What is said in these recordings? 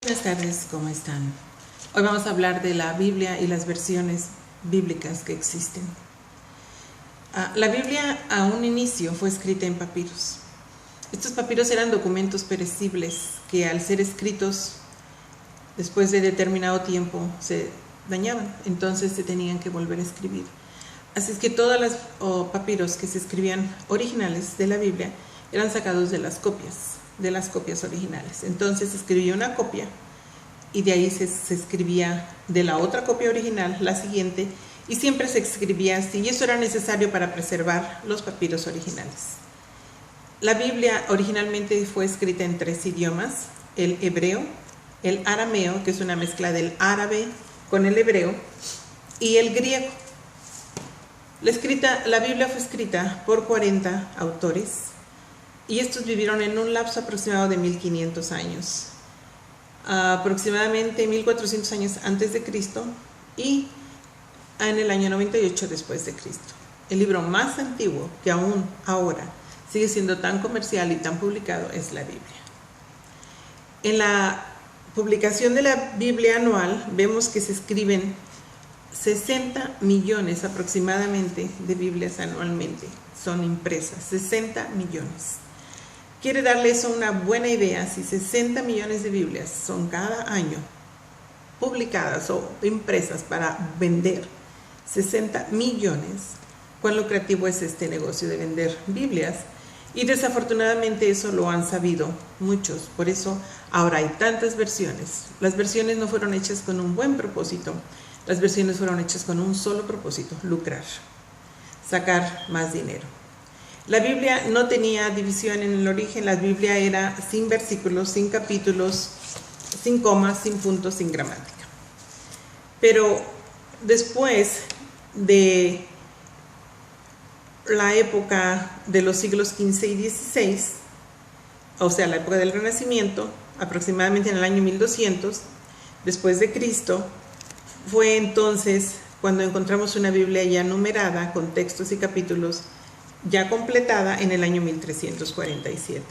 Buenas tardes, ¿cómo están? Hoy vamos a hablar de la Biblia y las versiones bíblicas que existen. La Biblia a un inicio fue escrita en papiros. Estos papiros eran documentos perecibles que al ser escritos después de determinado tiempo se dañaban, entonces se tenían que volver a escribir. Así es que todos los papiros que se escribían originales de la Biblia eran sacados de las copias originales. Entonces se escribía una copia y de ahí se escribía de la otra copia original la siguiente, y siempre se escribía así, y eso era necesario para preservar los papiros originales. La Biblia originalmente fue escrita en 3 idiomas: el hebreo, el arameo, que es una mezcla del árabe con el hebreo, y el griego. La Biblia fue escrita por 40 autores, y estos vivieron en un lapso aproximado de 1500 años. Aproximadamente 1400 años antes de Cristo y en el año 98 después de Cristo. El libro más antiguo que aún ahora sigue siendo tan comercial y tan publicado es la Biblia. En la publicación de la Biblia anual vemos que se escriben 60 millones aproximadamente de Biblias anualmente. Son impresas, 60 millones. Quiere darle eso una buena idea. Si 60 millones de Biblias son cada año publicadas o impresas para vender, 60 millones, cuán lucrativo es este negocio de vender Biblias. Y desafortunadamente eso lo han sabido muchos, por eso ahora hay tantas versiones. Las versiones no fueron hechas con un buen propósito, las versiones fueron hechas con un solo propósito: lucrar, sacar más dinero. La Biblia no tenía división en el origen. La Biblia era sin versículos, sin capítulos, sin comas, sin puntos, sin gramática. Pero después de la época de los siglos XV y XVI, o sea, la época del Renacimiento, aproximadamente en el año 1200 después de Cristo, fue entonces cuando encontramos una Biblia ya numerada, con textos y capítulos, ya completada en el año 1347.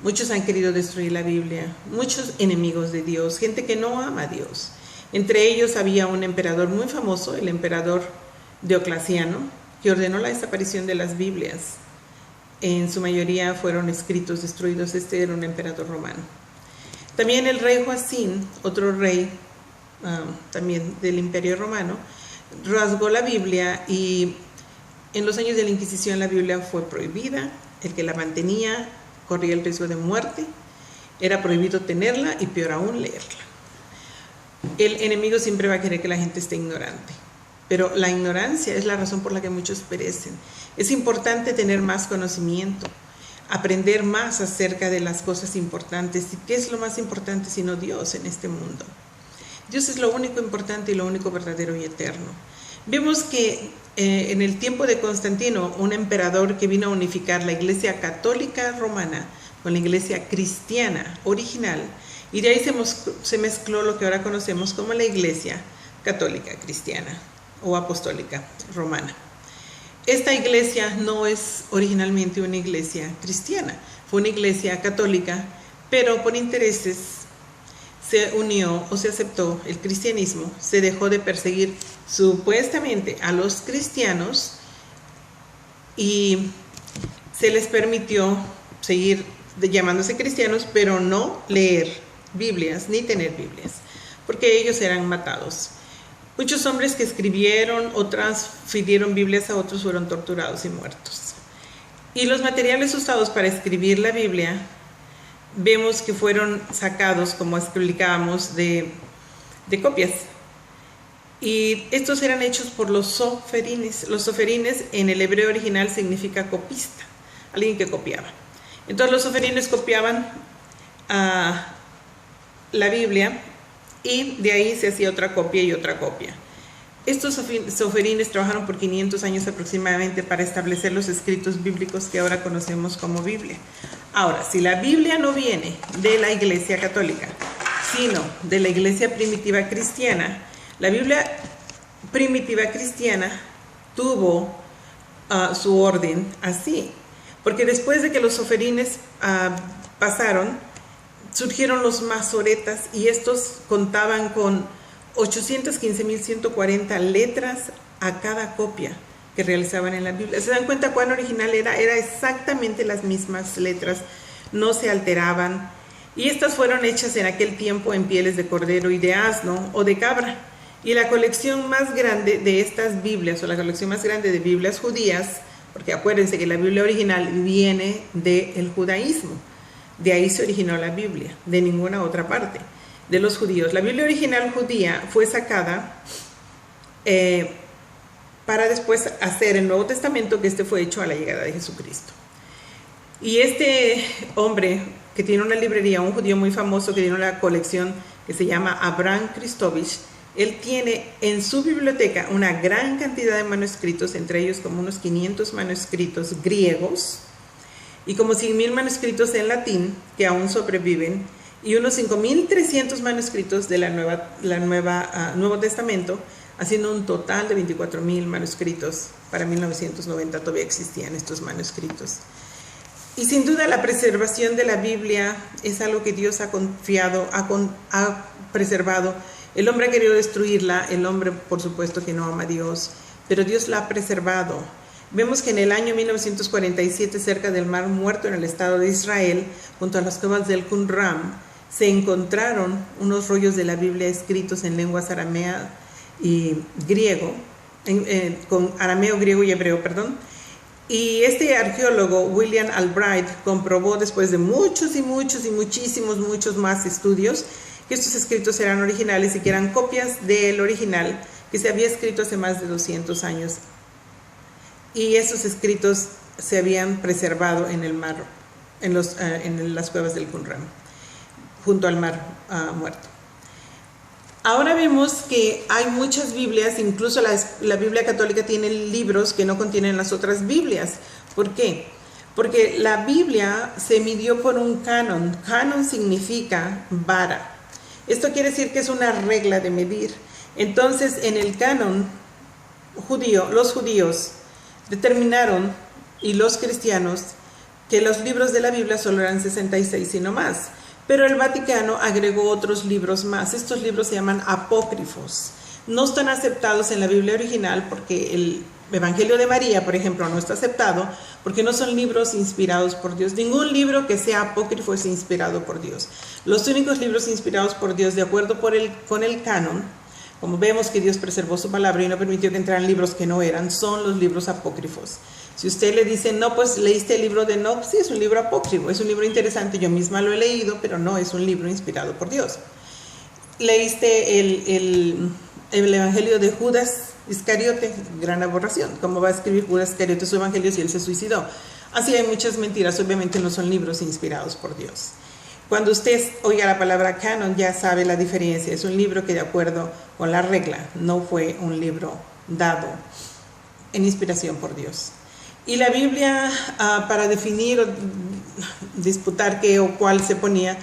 Muchos han querido destruir la Biblia, muchos enemigos de Dios, gente que no ama a Dios. Entre ellos había un emperador muy famoso, el emperador Diocleciano, que ordenó la desaparición de las Biblias. En su mayoría fueron escritos, destruidos. Este era un emperador romano. También el rey Joacín, otro rey también del Imperio Romano, rasgó la Biblia, y en los años de la Inquisición la Biblia fue prohibida. El que la mantenía corría el riesgo de muerte. Era prohibido tenerla y, peor aún, leerla. El enemigo siempre va a querer que la gente esté ignorante, pero la ignorancia es la razón por la que muchos perecen. Es importante tener más conocimiento, aprender más acerca de las cosas importantes. ¿Y qué es lo más importante sino Dios en este mundo? Dios es lo único importante y lo único verdadero y eterno. Vemos que en el tiempo de Constantino, un emperador que vino a unificar la Iglesia Católica Romana con la Iglesia Cristiana original, y de ahí se mezcló lo que ahora conocemos como la Iglesia Católica Cristiana o Apostólica Romana. Esta iglesia no es originalmente una iglesia cristiana, fue una iglesia católica, pero por intereses se unió o se aceptó el cristianismo, se dejó de perseguir supuestamente a los cristianos y se les permitió seguir llamándose cristianos, pero no leer Biblias ni tener Biblias, porque ellos eran matados. Muchos hombres que escribieron o transfirieron Biblias a otros fueron torturados y muertos. Y los materiales usados para escribir la Biblia, vemos que fueron sacados, como explicábamos, de copias. Y estos eran hechos por los soferines. Los soferines en el hebreo original significa copista, alguien que copiaba. Entonces los soferines copiaban la Biblia, y de ahí se hacía otra copia y otra copia. Estos soferines trabajaron por 500 años aproximadamente para establecer los escritos bíblicos que ahora conocemos como Biblia. Ahora, si la Biblia no viene de la Iglesia Católica, sino de la Iglesia primitiva cristiana, la Biblia primitiva cristiana tuvo su orden así, porque después de que los soferines pasaron, surgieron los masoretas, y estos contaban con 815.140 letras a cada copia que realizaban en la Biblia. ¿Se dan cuenta cuán original era? Era exactamente las mismas letras, no se alteraban. Y estas fueron hechas en aquel tiempo en pieles de cordero y de asno o de cabra. Y la colección más grande de estas Biblias, o la colección más grande de Biblias judías, porque acuérdense que la Biblia original viene del judaísmo, de ahí se originó la Biblia, de ninguna otra parte, de los judíos. La Biblia original judía fue sacada para después hacer el Nuevo Testamento, que fue hecho a la llegada de Jesucristo. Y este hombre que tiene una librería, un judío muy famoso que tiene una colección que se llama Abraham Christovich, él tiene en su biblioteca una gran cantidad de manuscritos, entre ellos como unos 500 manuscritos griegos y como 100.000 manuscritos en latín que aún sobreviven, y unos 5.300 manuscritos de Nuevo Testamento, haciendo un total de 24.000 manuscritos. Para 1990 todavía existían estos manuscritos. Y sin duda la preservación de la Biblia es algo que Dios ha confiado, ha preservado. El hombre ha querido destruirla, el hombre por supuesto que no ama a Dios, pero Dios la ha preservado. Vemos que en el año 1947, cerca del Mar Muerto en el estado de Israel, junto a las cuevas del Qumran, se encontraron unos rollos de la Biblia escritos en lenguas aramea y griego, con arameo, griego y hebreo, perdón. Y este arqueólogo, William Albright, comprobó después de muchos y muchos más estudios que estos escritos eran originales y que eran copias del original que se había escrito hace más de 200 años. Y esos escritos se habían preservado en el mar, en las cuevas del Qumran, junto al Mar Muerto. Ahora vemos que hay muchas Biblias, incluso la Biblia católica tiene libros que no contienen las otras Biblias. ¿Por qué? Porque la Biblia se midió por un canon. Canon significa vara. Esto quiere decir que es una regla de medir. Entonces, en el canon judío, los judíos determinaron, y los cristianos, que los libros de la Biblia solo eran 66 y no más. Pero el Vaticano agregó otros libros más. Estos libros se llaman apócrifos. No están aceptados en la Biblia original porque el Evangelio de María, por ejemplo, no está aceptado porque no son libros inspirados por Dios. Ningún libro que sea apócrifo es inspirado por Dios. Los únicos libros inspirados por Dios, de acuerdo con el canon, como vemos que Dios preservó su palabra y no permitió que entraran libros que no eran, son los libros apócrifos. Si usted le dice, no, pues leíste el libro de Enoch, sí, es un libro apócrifo, es un libro interesante, yo misma lo he leído, pero no es un libro inspirado por Dios. Leíste el Evangelio de Judas Iscariote, gran aberración. ¿Cómo va a escribir Judas Iscariote su evangelio si él se suicidó? Así hay muchas mentiras, obviamente no son libros inspirados por Dios. Cuando usted oiga la palabra canon ya sabe la diferencia, es un libro que de acuerdo con la regla, no fue un libro dado en inspiración por Dios. Y la Biblia, para definir o disputar qué o cuál se ponía,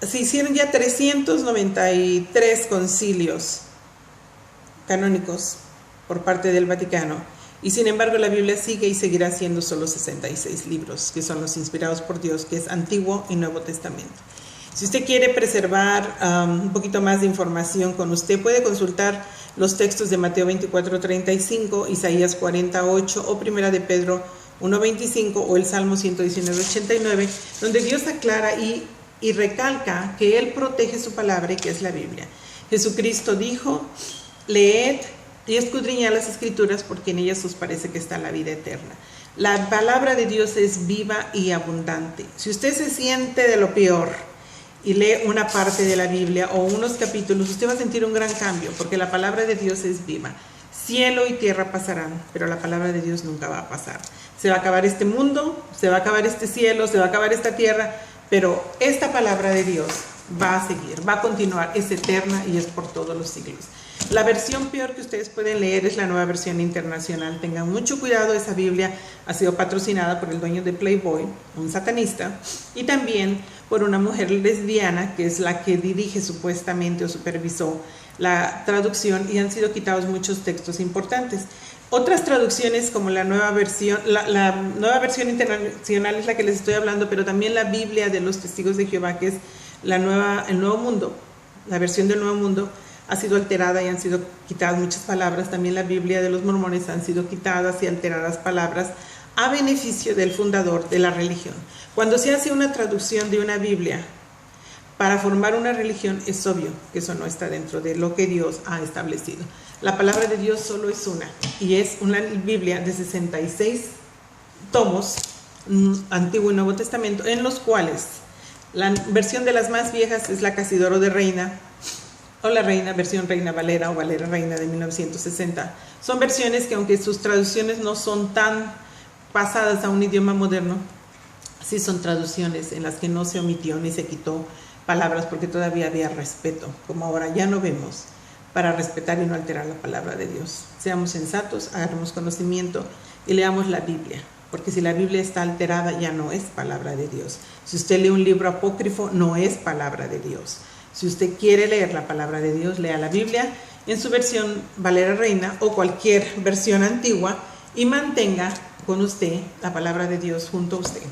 se hicieron ya 393 concilios canónicos por parte del Vaticano, y sin embargo la Biblia sigue y seguirá siendo solo 66 libros, que son los inspirados por Dios, que es Antiguo y Nuevo Testamento. Si usted quiere preservar un poquito más de información con usted, puede consultar los textos de Mateo 24:35, Isaías 48 o Primera de Pedro 1:25 o el Salmo 119:89, donde Dios aclara y recalca que Él protege su palabra y que es la Biblia. Jesucristo dijo, leed y escudriñad las Escrituras porque en ellas os parece que está la vida eterna. La palabra de Dios es viva y abundante. Si usted se siente de lo peor y lee una parte de la Biblia o unos capítulos, usted va a sentir un gran cambio, porque la palabra de Dios es viva. Cielo y tierra pasarán, pero la palabra de Dios nunca va a pasar. Se va a acabar este mundo, se va a acabar este cielo, se va a acabar esta tierra, pero esta palabra de Dios va a seguir, va a continuar, es eterna y es por todos los siglos. La versión peor que ustedes pueden leer es la Nueva Versión Internacional. Tengan mucho cuidado, esa Biblia ha sido patrocinada por el dueño de Playboy, un satanista, y también por una mujer lesbiana que es la que dirige supuestamente o supervisó la traducción, y han sido quitados muchos textos importantes. Otras traducciones como la Nueva Versión, la Nueva Versión Internacional es la que les estoy hablando, pero también la Biblia de los Testigos de Jehová, que es el Nuevo Mundo, la versión del Nuevo Mundo, ha sido alterada y han sido quitadas muchas palabras. También la Biblia de los mormones han sido quitadas y alteradas palabras a beneficio del fundador de la religión. Cuando se hace una traducción de una Biblia para formar una religión, es obvio que eso no está dentro de lo que Dios ha establecido. La palabra de Dios solo es una, y es una Biblia de 66 tomos, Antiguo y Nuevo Testamento, en los cuales la versión de las más viejas es la Casidoro de Reina, o la versión Reina Valera o Valera Reina de 1960. Son versiones que, aunque sus traducciones no son tan pasadas a un idioma moderno, sí son traducciones en las que no se omitió ni se quitó palabras, porque todavía había respeto, como ahora ya no vemos, para respetar y no alterar la palabra de Dios. Seamos sensatos, agarremos conocimiento y leamos la Biblia, porque si la Biblia está alterada ya no es palabra de Dios. Si usted lee un libro apócrifo, no es palabra de Dios. Si usted quiere leer la palabra de Dios, lea la Biblia en su versión Valera Reina o cualquier versión antigua, y mantenga con usted la palabra de Dios junto a usted,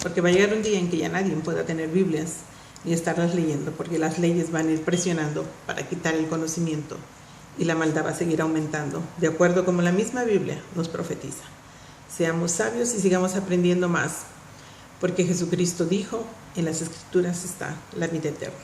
porque va a llegar un día en que ya nadie pueda tener Biblias y estarlas leyendo, porque las leyes van a ir presionando para quitar el conocimiento y la maldad va a seguir aumentando, de acuerdo como la misma Biblia nos profetiza. Seamos sabios y sigamos aprendiendo más, porque Jesucristo dijo: en las Escrituras está la vida eterna.